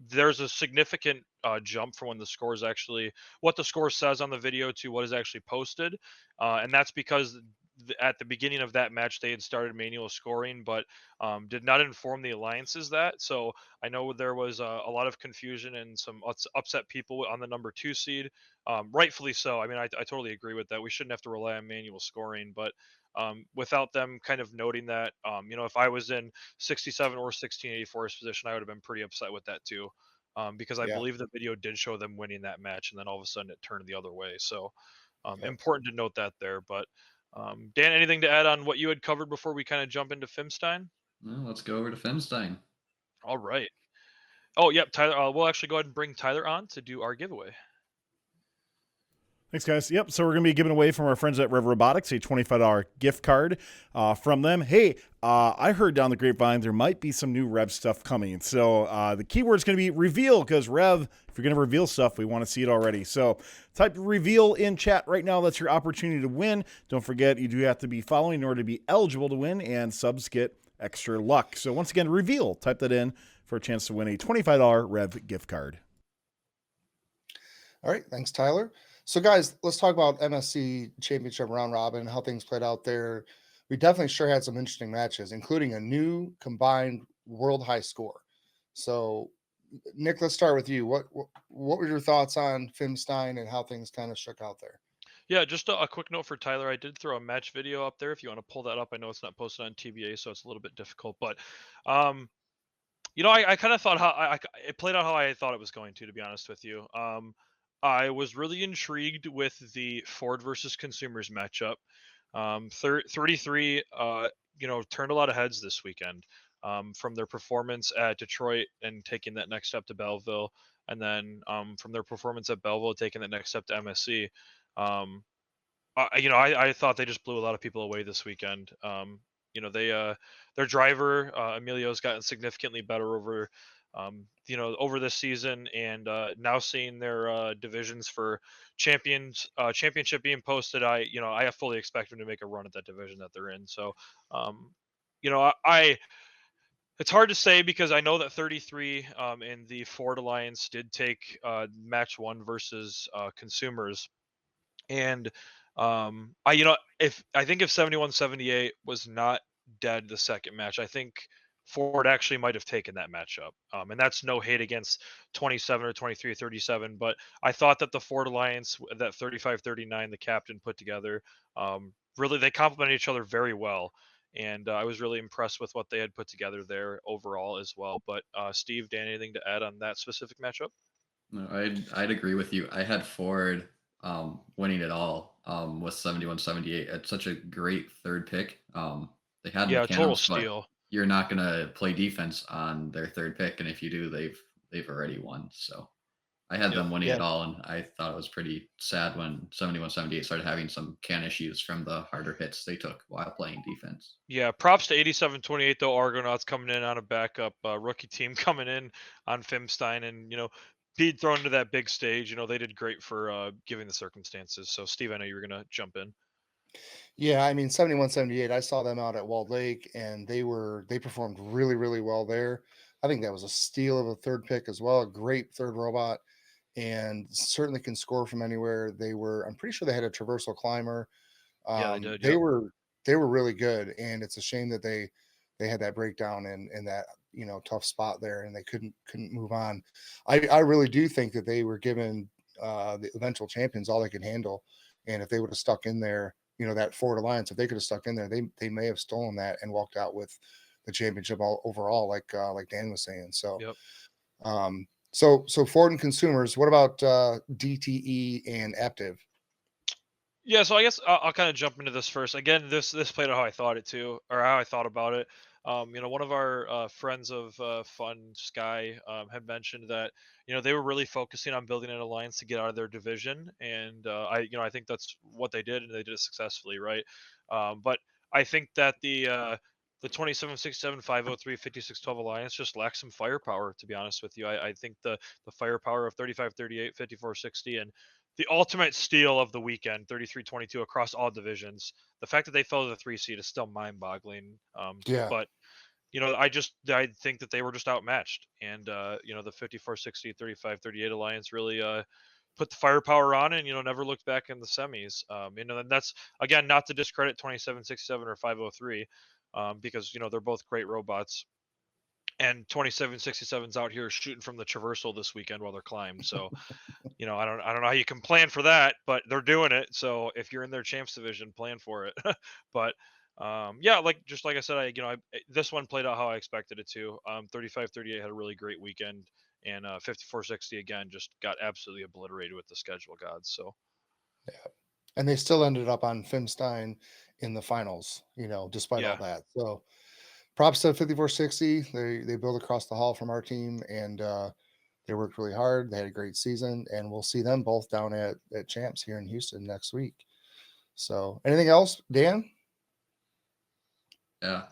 there's a significant jump from when the score is actually what the score says on the video to what is actually posted, and that's because at the beginning of that match they had started manual scoring, but did not inform the alliances that. So I know there was a lot of confusion and some upset people on the number 2 seed, rightfully so. I mean, I totally agree with that. We shouldn't have to rely on manual scoring, but without them kind of noting that, if I was in 67 or 1684's position, I would have been pretty upset with that too, because I Yeah. believe the video did show them winning that match, and then all of a sudden it turned the other way. So Yep. important to note that there. But Dan, anything to add on what you had covered before we kind of jump into Fimstein? Well, let's go over to Femstein. All right. Oh, yep. Tyler, we'll actually go ahead and bring Tyler on to do our giveaway. Thanks, guys. Yep. So we're going to be giving away from our friends at Rev Robotics a $25 gift card from them. Hey, I heard down the grapevine there might be some new Rev stuff coming. So the keyword is going to be reveal, because Rev, if you're going to reveal stuff, we want to see it already. So type reveal in chat right now. That's your opportunity to win. Don't forget, you do have to be following in order to be eligible to win, and subs get extra luck. So once again, reveal. Type that in for a chance to win a $25 Rev gift card. All right. Thanks, Tyler. So, guys, let's talk about MSC Championship round robin, how things played out there. We definitely sure had some interesting matches, including a new combined world high score. So, Nick, let's start with you. What were your thoughts on Fimstein and how things kind of shook out there? Yeah, just a quick note for Tyler. I did throw a match video up there if you want to pull that up. I know it's not posted on TBA, so it's a little bit difficult. But, um, I kind of thought it played out how I thought it was going to be honest with you. I was really intrigued with the Ford versus Consumers matchup. 33, turned a lot of heads this weekend from their performance at Detroit and taking that next step to Belleville, and then from their performance at Belleville taking that next step to MSC. Um, I thought they just blew a lot of people away this weekend. They their driver Emilio's gotten significantly better over this season, and now seeing their divisions for championship being posted, I fully expect them to make a run at that division that they're in. So, um, I it's hard to say because I know that 33 in the Ford Alliance did take match one versus consumers, and if 71-78 was not dead the second match, I think Ford actually might have taken that matchup. And that's no hate against 27 or 23-37, but I thought that the Ford Alliance, that 35-39 the captain put together, really they complemented each other very well. And I was really impressed with what they had put together there overall as well. But Steve, Dan, anything to add on that specific matchup? No, I'd agree with you. I had Ford winning it all. with 71-78. It's such a great third pick. They had Yeah, total McCannums, but steal. you're not gonna play defense on their third pick, and if you do, they've already won. So I had Yep. them winning Yeah. it all, and I thought it was pretty sad when 71-78 started having some can issues from the harder hits they took while playing defense. Yeah, props to 87-28 though. Argonauts coming in on a backup rookie team coming in on Fimstein, and being thrown into that big stage. They did great for giving the circumstances. So Steve, I know you were gonna jump in. Yeah, I mean 71-78. I saw them out at Walled Lake and they performed really, really well there. I think that was a steal of a third pick as well. A great third robot and certainly can score from anywhere. I'm pretty sure they had a traversal climber. Yeah, they did. They Yep. were really good, and it's a shame that they had that breakdown in that tough spot there, and they couldn't move on. I really do think that they were given the eventual champions all they could handle, and if they would have stuck in there, that Ford Alliance, if they could have stuck in there, they may have stolen that and walked out with the championship all overall, like Dan was saying. So, Yep. so Ford and consumers. What about DTE and Aptiv? Yeah, so I guess I'll kind of jump into this first. Again, this played out how I thought it too, or how I thought about it. One of our friends of Fun Sky had mentioned that they were really focusing on building an alliance to get out of their division, and I think that's what they did, and they did it successfully, right? But I think that the 2767 503 5612 alliance just lacks some firepower, to be honest with you. I think the firepower of 3538 5460 and the ultimate steal of the weekend, 33-22 across all divisions. The fact that they fell to the 3 seed is still mind-boggling. Yeah, But I think that they were just outmatched, and the 54-60, 35-38 alliance really put the firepower on, and never looked back in the semis. And that's again not to discredit 27-67 or 503, because they're both great robots. And 27-67's out here shooting from the traversal this weekend while they're climbed. So I don't know how you can plan for that, but they're doing it. So if you're in their champs division, plan for it. But yeah, just like I said, this one played out how I expected it to. 35-38 had a really great weekend, and 54-60 again just got absolutely obliterated with the schedule gods. So and they still ended up on Fimstein in the finals, despite all yeah, that. So props to 5460. They built across the hall from our team, and they worked really hard. They had a great season, and we'll see them both down at Champs here in Houston next week. So anything else, Dan? Yeah.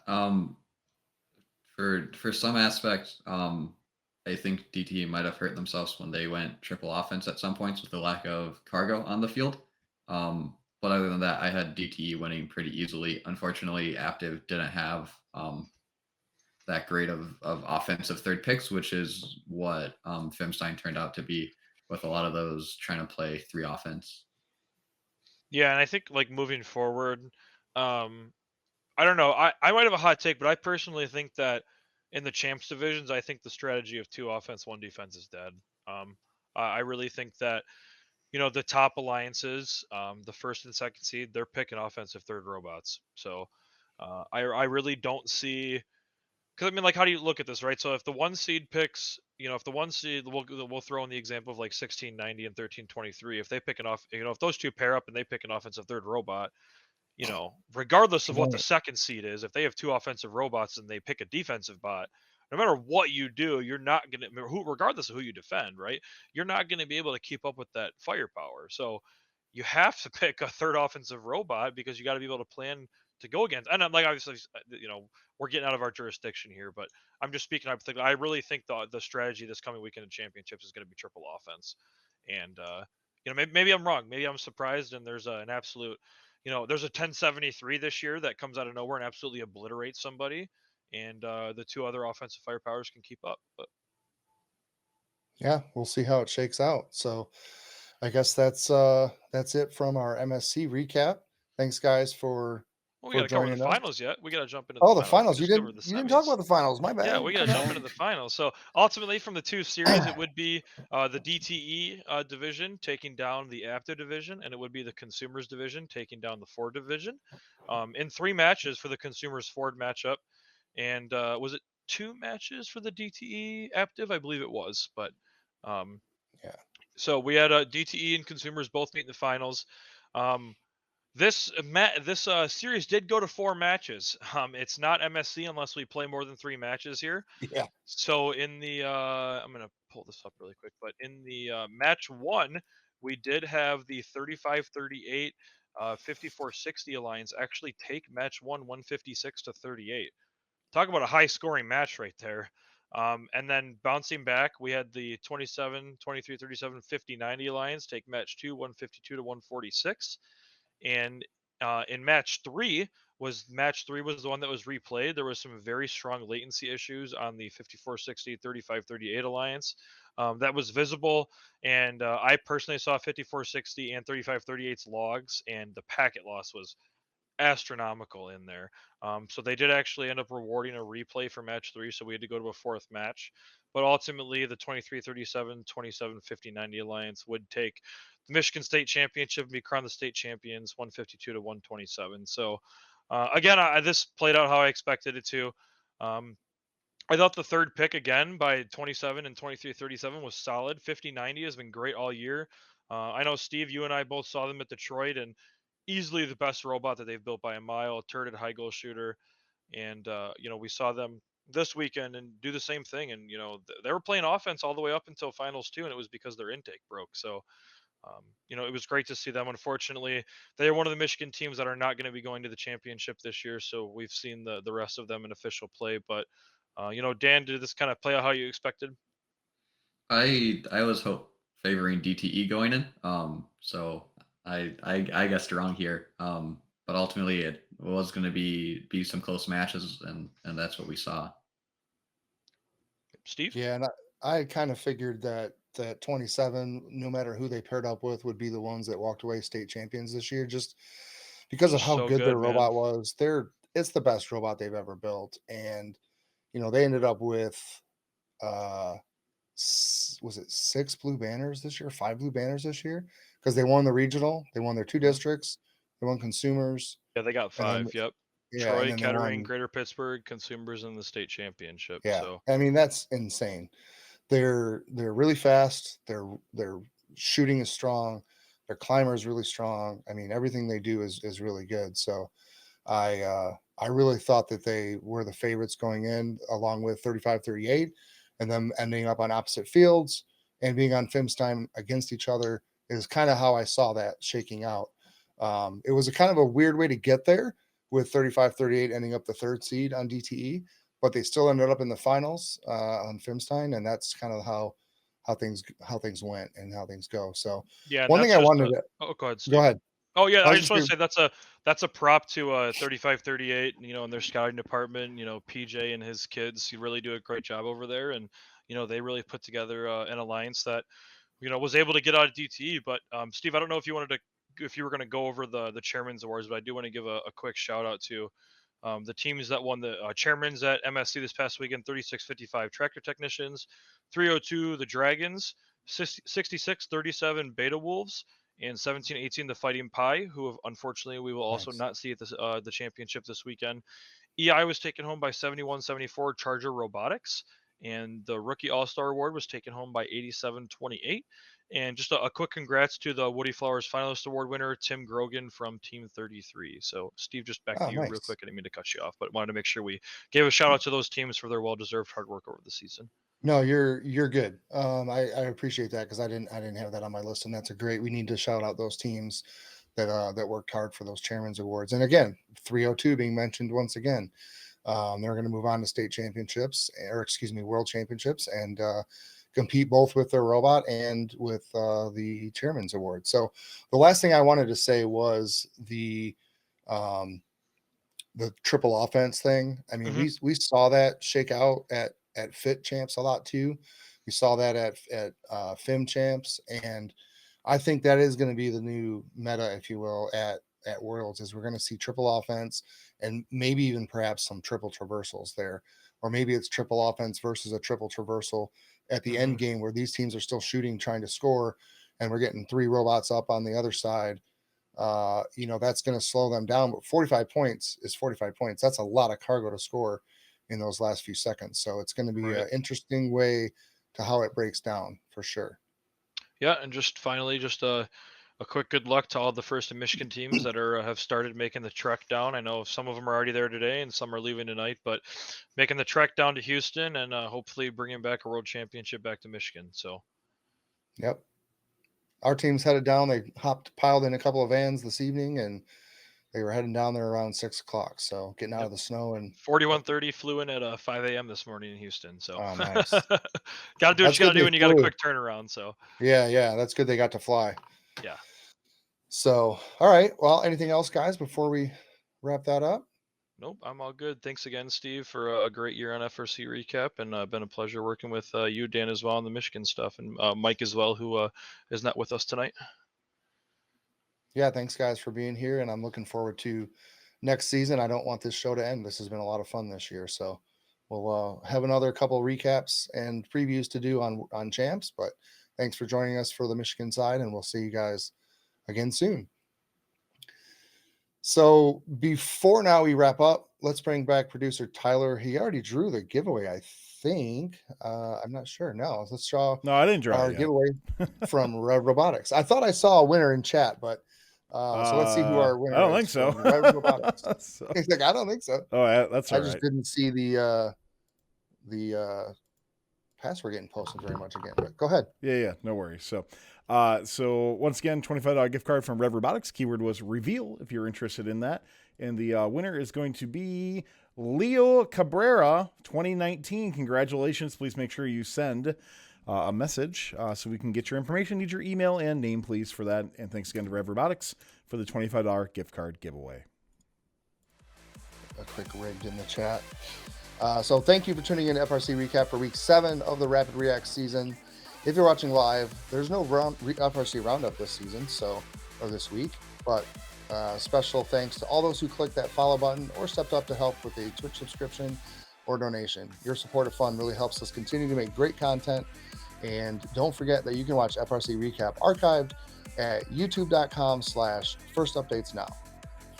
For some aspects, I think DT might have hurt themselves when they went triple offense at some points with the lack of cargo on the field. But other than that, I had DTE winning pretty easily. Unfortunately, Aptiv didn't have that great of offensive third picks, which is what Fimstein turned out to be with a lot of those trying to play three offense. yeah, and I think moving forward, um, I don't know. I might have a hot take, but I personally think that in the champs divisions, I think the strategy of two offense, one defense is dead. I really think that the top alliances, the first and second seed, they're picking offensive third robots. So I really don't see, because I mean, how do you look at this, right? So if the one seed picks, if the one seed, we'll throw in the example of 1690 and 1323. If they pick an off, if those two pair up and they pick an offensive third robot, regardless of what the Right. second seed is, if they have two offensive robots and they pick a defensive bot, no matter what you do, you're not going to, regardless of who you defend, right? You're not going to be able to keep up with that firepower. So you have to pick a third offensive robot because you got to be able to plan to go against. And I'm obviously, we're getting out of our jurisdiction here, but I'm just speaking. I really think the strategy this coming weekend in championships is going to be triple offense. And, maybe I'm wrong. Maybe I'm surprised and there's an absolute, there's a 1073 this year that comes out of nowhere and absolutely obliterates somebody, and the two other offensive firepowers can keep up. But Yeah, we'll see how it shakes out. So I guess that's it from our MSC recap. Thanks guys well, we got for to cover the joining us. finals yet. We got to jump into the Oh, the finals. We finals. You just covered didn't the you didn't talk semis. about the finals. My Yeah, bad. we got to Come jump into on. the finals. So ultimately, from the two series, it would be the DTE division taking down the Apto division, and it would be the Consumers division taking down the Ford division. In three matches for the Consumers Ford matchup, and was it two matches for the DTE Aptiv? I believe it was, but um, Yeah. so we had DTE and Consumers both meet in the finals. This series did go to 4 matches. It's not MSC unless we play more than 3 matches here. Yeah. So in the I'm gonna pull this up really quick, but in the match one, we did have the 35-38 54-60 alliance actually take match one 156-38. Talk about a high scoring match right there. And then bouncing back, we had the 27, 23, 37, 50, 90 alliance take match two 152 to 146. And in match three was the one that was replayed. There was some very strong latency issues on the 5460 3538 alliance. That was visible, and I personally saw 5460 and 3538's logs, and the packet loss was astronomical in there. So they did actually end up rewarding a replay for match three, so we had to go to a fourth match. But ultimately, the 23-37, 27-50, 90 alliance would take the Michigan State Championship and be crowned the state champions, 152 to 127. So again, this played out how I expected it to. I thought the third pick again by 27 and 23-37 was solid. 50-90 has been great all year. I know, Steve, you and I both saw them at Detroit, and easily the best robot that they've built by a mile, a turreted high goal shooter. And, we saw them this weekend and do the same thing. And, they were playing offense all the way up until finals two, and it was because their intake broke. So, it was great to see them. Unfortunately, they are one of the Michigan teams that are not going to be going to the championship this year. So we've seen the rest of them in official play. But, Dan, did this kind of play out how you expected? I was favoring DTE going in. So I guessed wrong here. But ultimately it was going to be some close matches, and that's what we saw. Steve? Yeah, and I kind of figured that 27, no matter who they paired up with, would be the ones that walked away state champions this year, just because of Just how so good their good, man. robot was. It's the best robot they've ever built, and they ended up with uh was it 6 blue banners this year, 5 blue banners this year, because they won the regional, they won their two Mhm. districts, they won consumers, Yeah, they got and then 5. Yep. yeah, and Troy, then they Kettering, won. Greater Pittsburgh, Consumers in the state championship. Yeah, So I mean that's insane. They're really fast. Their shooting is strong. Their climber is really strong. I mean, everything they do is really good. So I really thought that they were the favorites going in, along with 35-38, and them ending up on opposite fields and being on Fims time against each other is kind of how I saw that shaking out. It was a kind of a weird way to get there, with 35-38 ending up the third seed on DTE, but they still ended up in the finals on Filmstein, and that's kind of how things went and how things go. So yeah, and one thing that's I just wanted a to oh, go ahead, go Steve. ahead. Oh yeah, I I was just just want gonna, to say that's a prop to 35-38, in their scouting department. PJ and his kids, he really do a great job over there, and they really put together an alliance that was able to get out of DTE. But Steve, I don't know if you were going to go over the chairman's awards, but I do want to give a quick shout out to the teams that won the chairman's at MSC this past weekend: 36-55 Tractor Technicians, 302 the Dragons, 66-37 Beta Wolves, and 17-18 the Fighting Pie, who unfortunately we will also nice. not see at the championship this weekend. EI was taken home by 71-74 Charger Robotics, and the Rookie All-Star Award was taken home by 87-28. And just a quick congrats to the Woody Flowers Finalist Award winner, Tim Grogan from Team 33. So, Steve, just back Oh, to you real nice. quick. I didn't mean to cut you off, but wanted to make sure we gave a shout out to those teams for their well-deserved hard work over the season. No, you're good. I appreciate that, because I didn't have that on my list, and that's a great. We need to shout out those teams that worked hard for those chairman's awards. And again, 302 being mentioned once again. They're going to move on to state championships, or excuse me, world championships, and compete both with their robot and with the chairman's award. So the last thing I wanted to say was um, the triple offense thing. I mean, Hmm. we saw that shake out at Fit Champs a lot too. We saw that at Fim Champs, and I think that is going to be the new meta, if you will, at Worlds. Is we're going to see triple offense, and maybe even perhaps some triple traversals there, or maybe it's triple offense versus a triple traversal at the Hmm. end game, where these teams are still shooting, trying to score, and we're getting 3 robots up on the other side. That's going to slow them down. But 45 points is 45 points. That's a lot of cargo to score in those last few seconds. So it's going to be Right. an interesting way to how it breaks down for sure. Yeah, and just finally, just a a quick good luck to all the First and Michigan teams that have started making the trek down. I know some of them are already there today and some are leaving tonight, but making the trek down to Houston and hopefully bringing back a world championship back to Michigan. So, Yep. Our team's headed down. They piled in a couple of vans this evening, and they were heading down there around 6 o'clock. So getting out of the snow and 4130 flew in at 5 a.m. this morning in Houston. So, nice. got to do what That's you got good to do they when you got a flew. quick turnaround. So, Yeah, that's good they got to fly. yeah. So, all right. Well, anything else, guys, before we wrap that up? Nope, I'm all good. Thanks again, Steve, for a great year on FRC recap, and been a pleasure working with you, Dan, as well on the Michigan stuff, and Mike as well, who is not with us tonight. Yeah, thanks, guys, for being here, and I'm looking forward to next season. I don't want this show to end. This has been a lot of fun this year, so we'll have another couple of recaps and previews to do on champs. But thanks for joining us for the Michigan side, and we'll see you guys again soon. So before now we wrap up, let's bring back producer Tyler. He already drew the giveaway, I think. I'm not sure. No, let's draw No, I didn't draw our it yet. giveaway from Robotics. I thought I saw a winner in chat, but so let's see who our winner is. I don't think so. from Red Robotics. So- He's like, I don't think so. Oh, that's all I right. just didn't see the password getting posted very much again. But go ahead. Yeah, no worries. So once again, $25 gift card from Rev Robotics. Keyword was reveal if you're interested in that. And the winner is going to be Leo Cabrera, 2019. Congratulations. Please make sure you send a message so we can get your information. Need your email and name, please, for that. And thanks again to Rev Robotics for the $25 gift card giveaway. A quick rigged in the chat. So thank you for tuning in to FRC Recap for Week 7 of the Rapid React season. If you're watching live, there's no FRC Roundup this season, or this week, but special thanks to all those who clicked that follow button or stepped up to help with a Twitch subscription or donation. Your support of fun really helps us continue to make great content. And don't forget that you can watch FRC Recap archived at youtube.com/firstupdatesnow.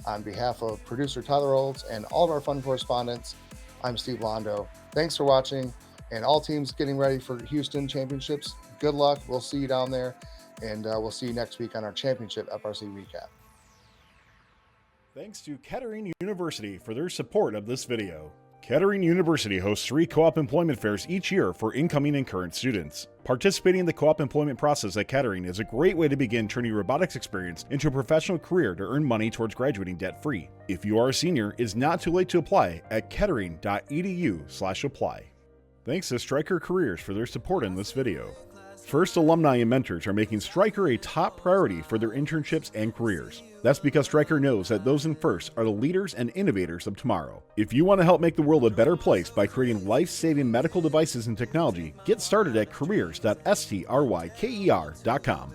On behalf of producer Tyler Olds and all of our fun correspondents, I'm Steve Londo. Thanks for watching, and all teams getting ready for Houston championships. Good luck. We'll see you down there, and we'll see you next week on our championship FRC recap. Thanks to Kettering University for their support of this video. Kettering University hosts 3 co-op employment fairs each year for incoming and current students. Participating in the co-op employment process at Kettering is a great way to begin turning your robotics experience into a professional career to earn money towards graduating debt-free. If you are a senior, it's not too late to apply at kettering.edu/apply. Thanks to Stryker Careers for their support in this video. First alumni and mentors are making Stryker a top priority for their internships and careers. That's because Stryker knows that those in First are the leaders and innovators of tomorrow. If you want to help make the world a better place by creating life-saving medical devices and technology, get started at careers.stryker.com.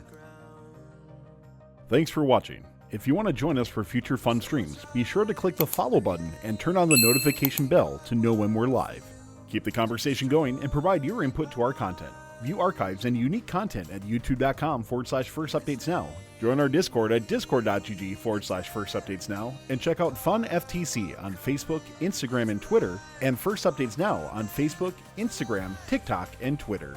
Thanks for watching. If you want to join us for future fun streams, be sure to click the follow button and turn on the notification bell to know when we're live. Keep the conversation going and provide your input to our content. View archives and unique content at youtube.com/firstupdatesnow. Join our Discord at discord.gg/firstupdatesnow and check out Fun FTC on Facebook, Instagram, and Twitter, and First Updates Now on Facebook, Instagram, TikTok, and Twitter.